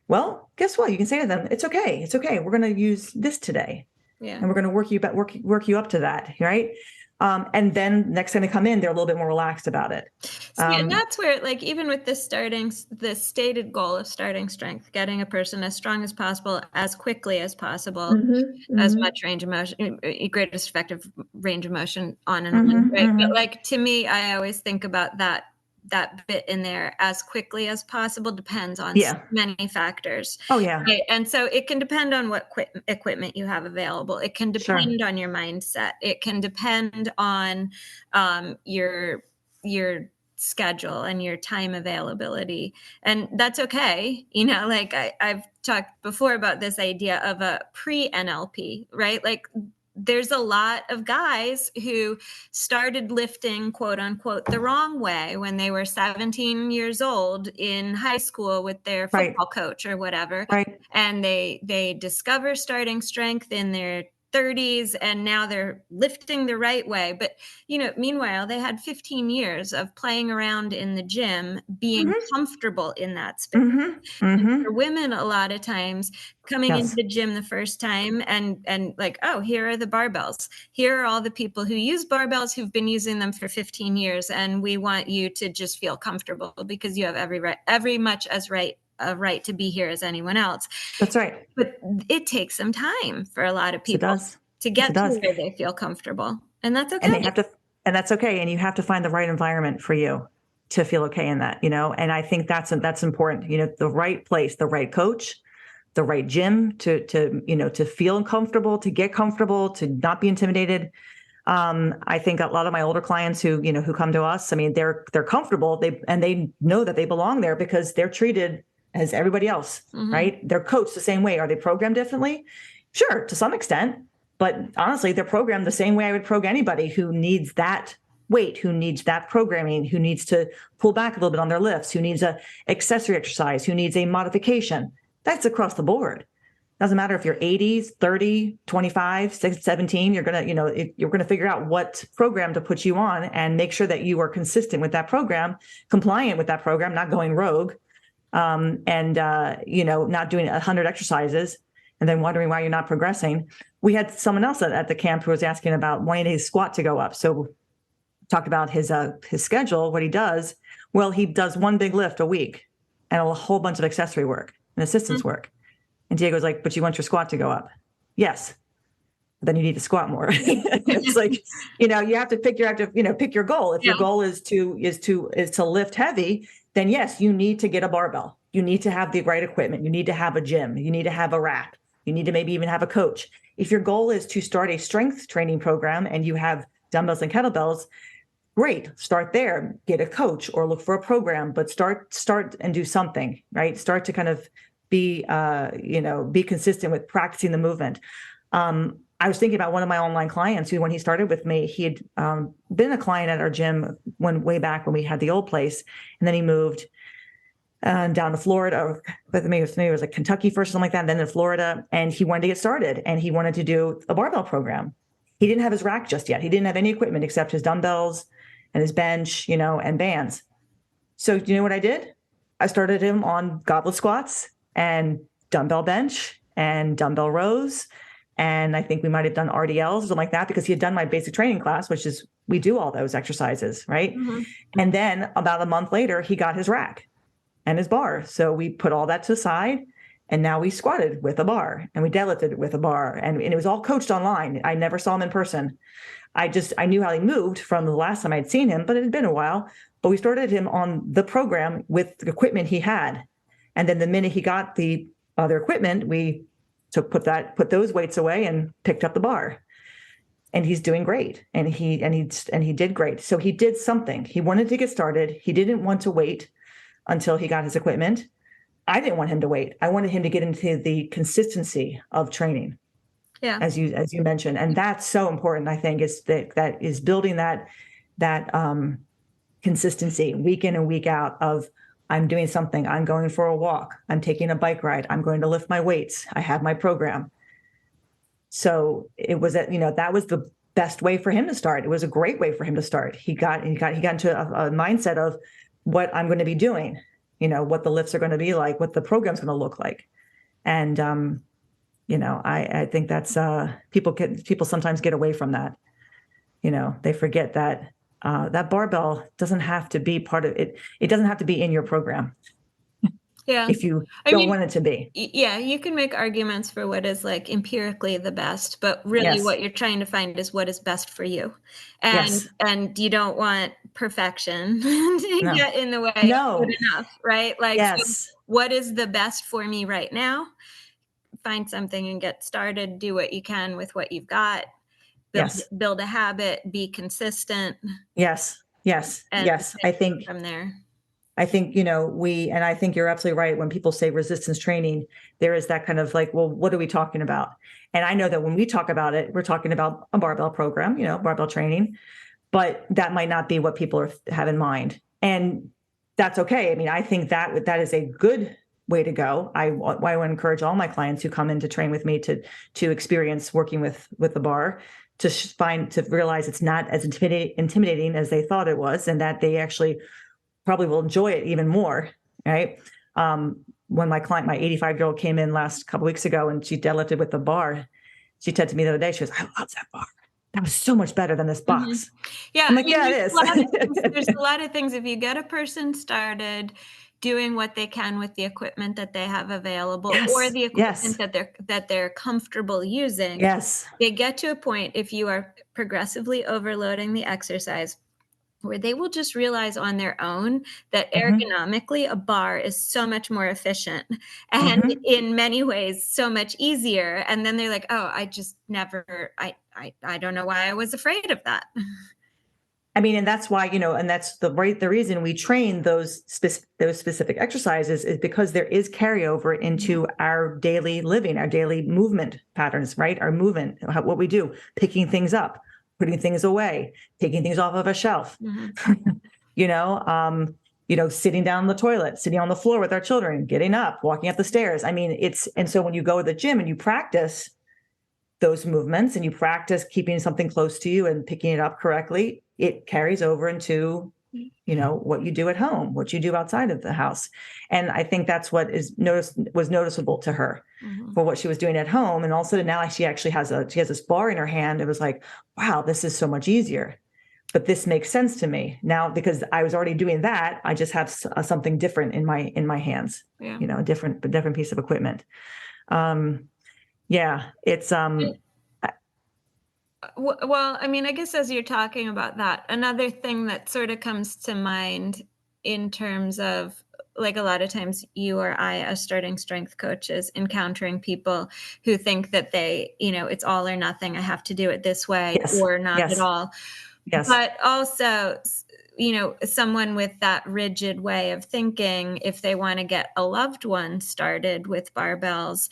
Well, guess what? You can say to them, it's okay. It's okay. We're going to use this today. Yeah. And we're going to work you up to that. Right. And then next time they come in, they're a little bit more relaxed about it. And that's where, like, even with the stated goal of starting strength, getting a person as strong as possible, as quickly as possible, as much range of motion, greatest effective range of motion on and on, right? But like, to me, I always think about that bit in there, as quickly as possible, depends on so many factors. Oh yeah. Right? And so it can depend on what equipment you have available. It can depend on your mindset. It can depend on your schedule and your time availability. And that's okay. Like I've talked before about this idea of a pre-NLP, right? Like, there's a lot of guys who started lifting, quote unquote, the wrong way when they were 17 years old in high school with their football coach or whatever. Right. And they discover starting strength in their 30s, and now they're lifting the right way. But, meanwhile, they had 15 years of playing around in the gym, being comfortable in that space. For women, a lot of times coming into the gym the first time and like, oh, here are the barbells. Here are all the people who use barbells who've been using them for 15 years. And we want you to just feel comfortable because you have every right to be here as anyone else. That's right. But it takes some time for a lot of people to get to where they feel comfortable. And that's okay. And that's okay. And you have to find the right environment for you to feel okay in that, and I think that's important, the right place, the right coach, the right gym to feel comfortable, to get comfortable, to not be intimidated. I think a lot of my older clients who come to us, I mean, they're comfortable, they know that they belong there because they're treated as everybody else, right? They're coached the same way. Are they programmed differently? Sure, to some extent, but honestly, they're programmed the same way I would program anybody who needs that weight, who needs that programming, who needs to pull back a little bit on their lifts, who needs a accessory exercise, who needs a modification. That's across the board. Doesn't matter if you're 80, 30, 25, 17, you're going to, you're going to figure out what program to put you on and make sure that you are consistent with that program, compliant with that program, not going rogue, and not doing 100 exercises and then wondering why you're not progressing. We had someone else at the camp who was asking about wanting his squat to go up. So talked about his schedule, what he does. Well, he does one big lift a week and a whole bunch of accessory work and assistance work. And Diego's like, but you want your squat to go up? Yes. But then you need to squat more. It's like, you have to pick your goal. If your goal is to lift heavy, then yes, you need to get a barbell. You need to have the right equipment. You need to have a gym. You need to have a rack. You need to maybe even have a coach. If your goal is to start a strength training program and you have dumbbells and kettlebells, great. Start there, get a coach or look for a program, but start and do something, right? Start to kind of be consistent with practicing the movement. I was thinking about one of my online clients who, when he started with me, he had been a client at our gym way back when we had the old place. And then he moved down to Florida. With me, it was like Kentucky first, something like that. And then in Florida, and he wanted to get started and he wanted to do a barbell program. He didn't have his rack just yet. He didn't have any equipment except his dumbbells and his bench, and bands. So you know what I did? I started him on goblet squats and dumbbell bench and dumbbell rows. And I think we might've done RDLs or something like that because he had done my basic training class, which is, we do all those exercises, right? Mm-hmm. And then about a month later, he got his rack and his bar. So we put all that to the side and now we squatted with a bar and we deadlifted with a bar and it was all coached online. I never saw him in person. I knew how he moved from the last time I'd seen him, but it had been a while, but we started him on the program with the equipment he had. And then the minute he got the other equipment, we put those weights away and picked up the bar. And he's doing great. And he did great. So he did something. He wanted to get started. He didn't want to wait until he got his equipment. I didn't want him to wait. I wanted him to get into the consistency of training. Yeah. As you mentioned. And that's so important, I think, is that is building that consistency week in and week out of, I'm doing something. I'm going for a walk. I'm taking a bike ride. I'm going to lift my weights. I have my program. So it was that was the best way for him to start. It was a great way for him to start. He got into a mindset of what I'm going to be doing, what the lifts are going to be like, what the program's going to look like. And, I think that's, people sometimes get away from that. They forget that that barbell doesn't have to be part of it. It doesn't have to be in your program. Yeah. If you don't want it to be. Yeah. You can make arguments for what is like empirically the best, but really what you're trying to find is what is best for you. And you don't want perfection to get in the way of good enough, right? Like, so what is the best for me right now? Find something and get started, do what you can with what you've got. Build a habit, be consistent. Yes. I think from there. I think, and I think you're absolutely right. When people say resistance training, there is that kind of like, well, what are we talking about? And I know that when we talk about it, we're talking about a barbell program, barbell training, but that might not be what people have in mind. And that's okay. I mean, I think that is a good way to go. I want to encourage all my clients who come in to train with me to experience working with the bar, to realize it's not as intimidating as they thought it was, and that they actually probably will enjoy it even more. Right. When my 85-year-old came in last couple of weeks ago and she deadlifted with the bar, she said to me the other day, she goes, I love that bar. That was so much better than this box. Mm-hmm. Yeah. I'm like, it is. There's a lot of things. If you get a person started doing what they can with the equipment that they have available, or the equipment that they're comfortable using. Yes. They get to a point, if you are progressively overloading the exercise, where they will just realize on their own that ergonomically a bar is so much more efficient and in many ways so much easier. And then they're like, oh, I just never, I don't know why I was afraid of that. I mean, and that's why, and that's the reason we train those specific exercises is because there is carryover into our daily living, our daily movement patterns, right? Our movement, what we do, picking things up, putting things away, taking things off of a shelf, sitting down on the toilet, sitting on the floor with our children, getting up, walking up the stairs. I mean, and so when you go to the gym and you practice those movements and you practice keeping something close to you and picking it up correctly, it carries over into, what you do at home, what you do outside of the house. And I think that's what was noticeable to her for what she was doing at home. And also now she actually has this bar in her hand. It was like, wow, this is so much easier. But this makes sense to me now because I was already doing that. I just have something different in my hands, a different piece of equipment. It's well, I mean, I guess as you're talking about that, another thing that sort of comes to mind in terms of, like, a lot of times you or I, as starting strength coaches, encountering people who think that they, it's all or nothing. I have to do it this way or not at all. Yes. But also, someone with that rigid way of thinking, if they want to get a loved one started with barbells,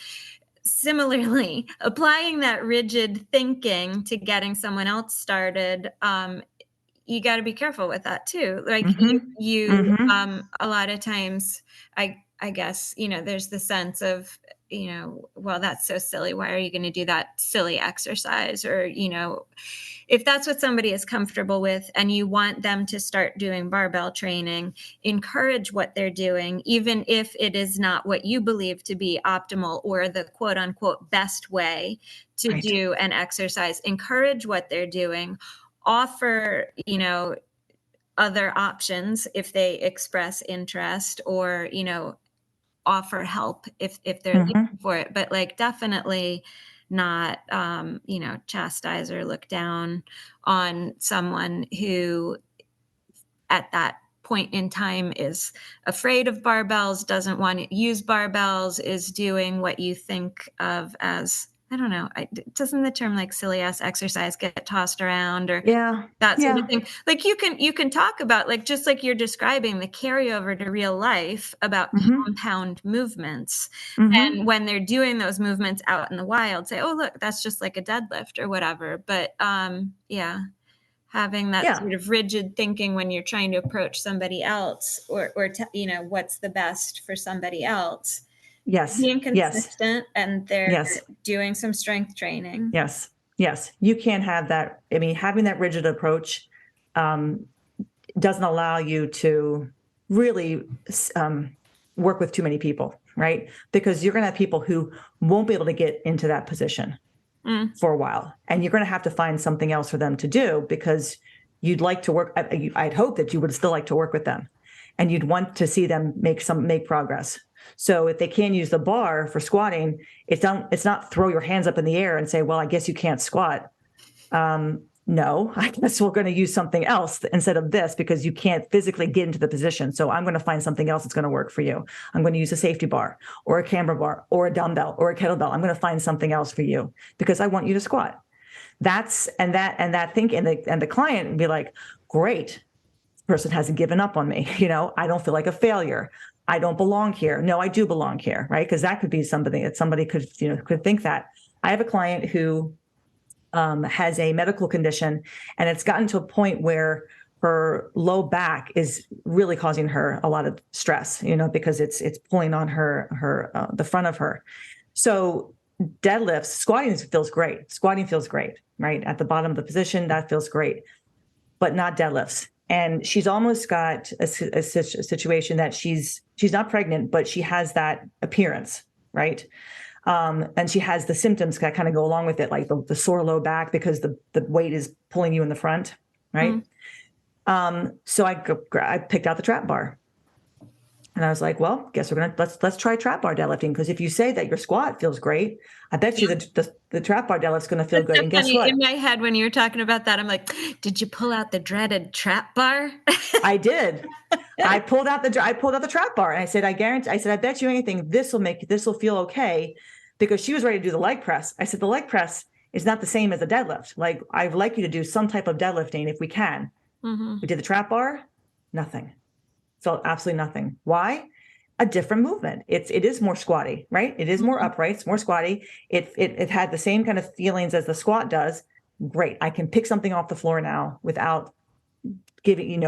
similarly, applying that rigid thinking to getting someone else started, you got to be careful with that too. Like a lot of times, I guess, there's the sense of, well, that's so silly. Why are you going to do that silly exercise? Or, if that's what somebody is comfortable with and you want them to start doing barbell training, encourage what they're doing, even if it is not what you believe to be optimal or the quote unquote best way to do an exercise. Encourage what they're doing, offer, other options if they express interest, or, offer help if they're looking for it. But like, definitely not, chastise or look down on someone who at that point in time is afraid of barbells, doesn't want to use barbells, is doing what you think of as, I don't know, doesn't the term like silly ass exercise get tossed around, or that sort of thing? Like, you can talk about, like, just like you're describing, the carryover to real life about compound movements. And when they're doing those movements out in the wild, say, oh, look, that's just like a deadlift or whatever. But having that sort of rigid thinking when you're trying to approach somebody else, or what's the best for somebody else. Yes. Being consistent, and they're doing some strength training. Yes. You can't have that. I mean, having that rigid approach doesn't allow you to really work with too many people, right? Because you're going to have people who won't be able to get into that position for a while. And you're going to have to find something else for them to do, because you'd like to work. I'd hope that you would still like to work with them, and you'd want to see them make progress. So if they can't use the bar for squatting, it's not throw your hands up in the air and say, well, I guess you can't squat. No, I guess we're going to use something else instead of this, because you can't physically get into the position. So I'm going to find something else that's going to work for you. I'm going to use a safety bar or a camber bar or a dumbbell or a kettlebell. I'm going to find something else for you because I want you to squat. And the client would be like, great, this person hasn't given up on me. I don't feel like a failure. I don't belong here. No, I do belong here, right? Because that could be something that somebody could think that. I have a client who has a medical condition, and it's gotten to a point where her low back is really causing her a lot of stress, because it's pulling on the front of her. So deadlifts, squatting feels great, right? At the bottom of the position, that feels great, but not deadlifts. And she's almost got a situation that she's not pregnant, but she has that appearance, right? And she has the symptoms that kind of go along with it, like the sore low back because the weight is pulling you in the front, right? So I picked out the trap bar. And I was like, well, guess let's try trap bar deadlifting, because if you say that your squat feels great, I bet you the trap bar deadlift's going to feel good. And guess what? In my head, when you were talking about that, I'm like, did you pull out the dreaded trap bar? I did. I pulled out the trap bar, and I said, I bet you anything this will feel okay, because she was ready to do the leg press. I said, the leg press is not the same as a deadlift. Like, I'd like you to do some type of deadlifting if we can. We did the trap bar, nothing. Felt absolutely nothing. Why? A different movement. It is more squatty, right? It is more upright, it's more squatty. It had the same kind of feelings as the squat does. Great. I can pick something off the floor now without giving,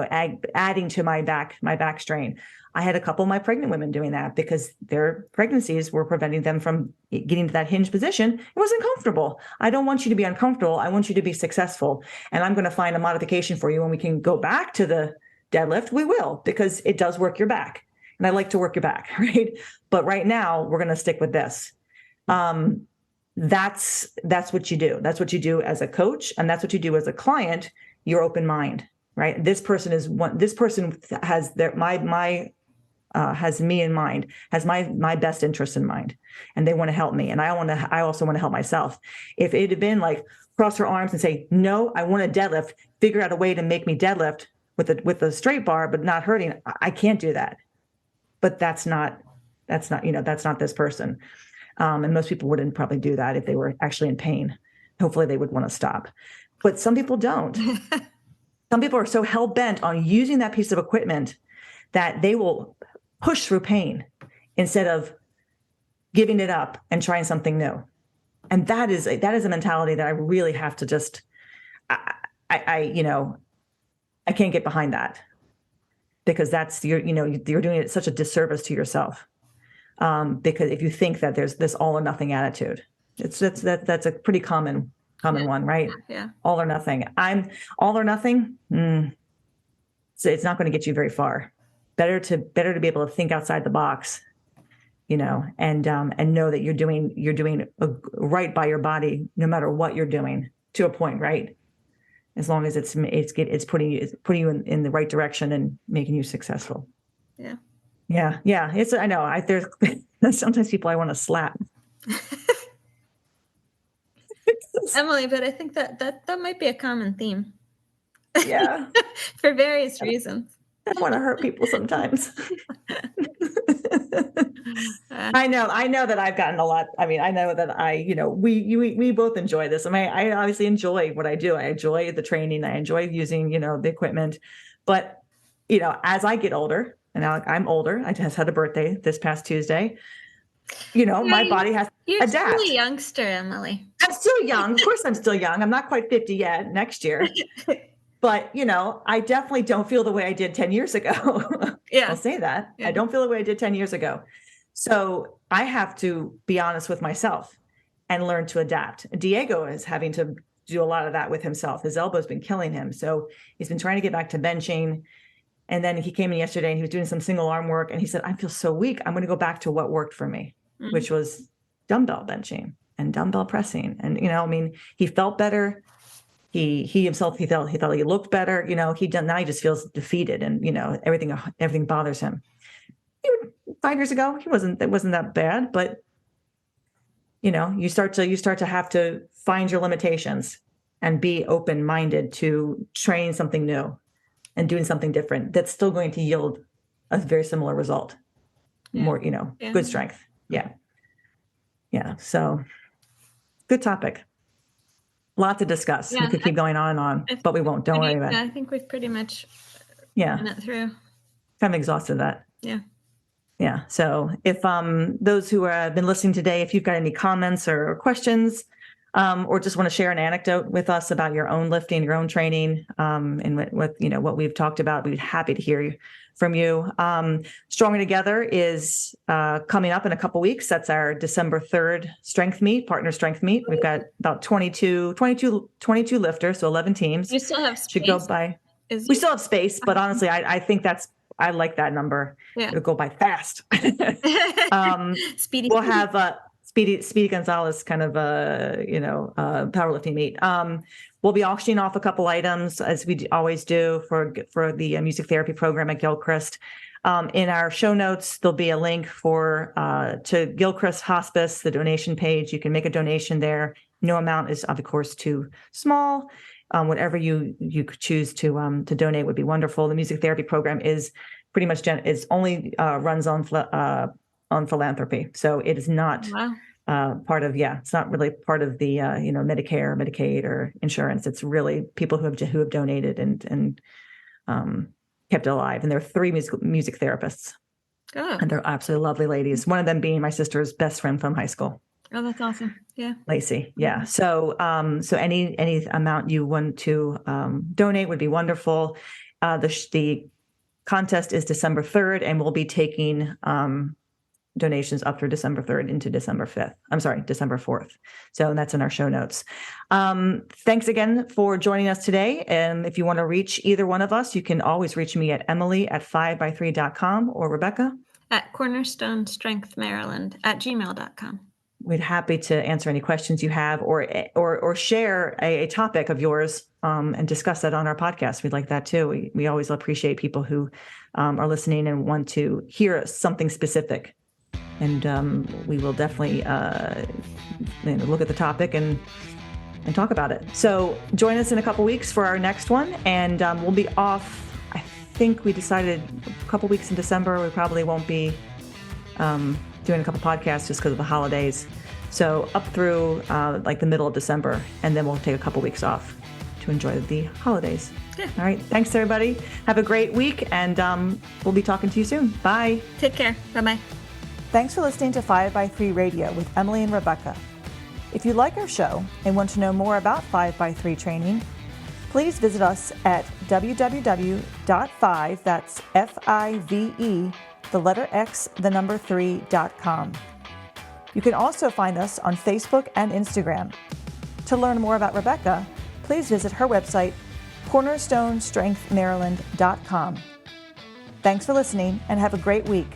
adding to my back strain. I had a couple of my pregnant women doing that because their pregnancies were preventing them from getting to that hinge position. It wasn't comfortable. I don't want you to be uncomfortable. I want you to be successful. And I'm going to find a modification for you. When we can go back to the deadlift, we will, because it does work your back. And I like to work your back, right? But right now we're going to stick with this. That's what you do. That's what you do as a coach. And that's what you do as a client. Your open mind, right? This person has has me in mind, has my best interest in mind, and they want to help me. And I also want to help myself. If it had been like cross her arms and say, no, I want to deadlift, figure out a way to make me deadlift with a straight bar, but not hurting, I can't do that. But that's not this person. And most people wouldn't probably do that if they were actually in pain. Hopefully they would want to stop. But some people don't. Some people are so hell-bent on using that piece of equipment that they will push through pain instead of giving it up and trying something new. And that is a mentality that I really have to just, I can't get behind that, because you're doing it such a disservice to yourself. Because if you think that there's this all or nothing attitude, that's a pretty common one, right? Yeah. All or nothing. I'm all or nothing. So it's not going to get you very far. Better to be able to think outside the box, and know that you're doing right by your body, no matter what you're doing, to a point, right? As long as it's putting you in the right direction and making you successful. Yeah. Yeah. I know. There's sometimes people I want to slap. Emily, but I think that might be a common theme. Yeah. For various reasons. I want to hurt people sometimes. I know that I've gotten a lot. I mean, I know that we both enjoy this. I mean, I obviously enjoy what I do. I enjoy the training. I enjoy using, the equipment. But, as I get older, and now I'm older, I just had a birthday this past Tuesday. My body has to adapt. You're still a youngster, Emily. I'm still young. Of course, I'm still young. I'm not quite 50 yet. Next year. But, I definitely don't feel the way I did 10 years ago. Yeah. I'll say that. Yeah. I don't feel the way I did 10 years ago. So I have to be honest with myself and learn to adapt. Diego is having to do a lot of that with himself. His elbow's been killing him. So he's been trying to get back to benching. And then he came in yesterday and he was doing some single arm work. And he said, I feel so weak. I'm going to go back to what worked for me, which was dumbbell benching and dumbbell pressing. And, he felt better. He himself, he thought he looked better. Now he just feels defeated, and everything bothers him. 5 years ago, it wasn't that bad, but you start to have to find your limitations and be open-minded to trying something new and doing something different that's still going to yield a very similar result. Yeah. More, good strength. Yeah. So good topic. Lot to discuss. We could keep going on and on, but we won't. Don't worry about it. I think we've pretty much run it through. Kind of exhausted that. Yeah. Yeah. So if those who have been listening today, if you've got any comments or questions, or just want to share an anecdote with us about your own lifting, your own training, and what we've talked about, we'd be happy to hear from you. Stronger Together is coming up in a couple weeks. That's our December 3rd partner strength meet. We've got about 22 lifters, so 11 teams. You still have space. Should go by. We still have space, but honestly, I think I like that number. Yeah. It'll go by fast. Speedy. We'll have Speedy Gonzalez kind of powerlifting meet. We'll be auctioning off a couple items, as we always do for the music therapy program at Gilchrist. In our show notes, there'll be a link to Gilchrist Hospice, the donation page. You can make a donation there. No amount is, of course, too small. Whatever you could choose to donate would be wonderful. The music therapy program is pretty much only runs on philanthropy, so it is not. Wow. It's not really part of the Medicare or Medicaid or insurance. It's really people who have donated and kept it alive. And there are 3 music therapists, and they're absolutely lovely ladies. One of them being my sister's best friend from high school. Oh, that's awesome. Yeah. Lacey. Yeah. So any amount you want to donate would be wonderful. The contest is December 3rd, and we'll be taking donations up through December 3rd into December 5th. I'm sorry, December 4th. So that's in our show notes. Thanks again for joining us today. And if you want to reach either one of us, you can always reach me at Emily@5by3.com or Rebecca at cornerstonestrengthmaryland@gmail.com. We'd happy to answer any questions you have or share a topic of yours and discuss that on our podcast. We'd like that too. We always appreciate people who are listening and want to hear something specific. And we will definitely look at the topic and talk about it. So join us in a couple weeks for our next one. And we'll be off, I think we decided a couple weeks in December. We probably won't be doing a couple podcasts just because of the holidays. So up through like the middle of December, and then we'll take a couple weeks off to enjoy the holidays. Yeah. All right. Thanks, everybody. Have a great week, and we'll be talking to you soon. Bye. Take care. Bye-bye. Thanks for listening to 5x3 Radio with Emily and Rebecca. If you like our show and want to know more about 5x3 training, please visit us at www.5, that's F-I-V-E, the letter X, the number 3.com. You can also find us on Facebook and Instagram. To learn more about Rebecca, please visit her website, cornerstonestrengthmaryland.com. Thanks for listening and have a great week.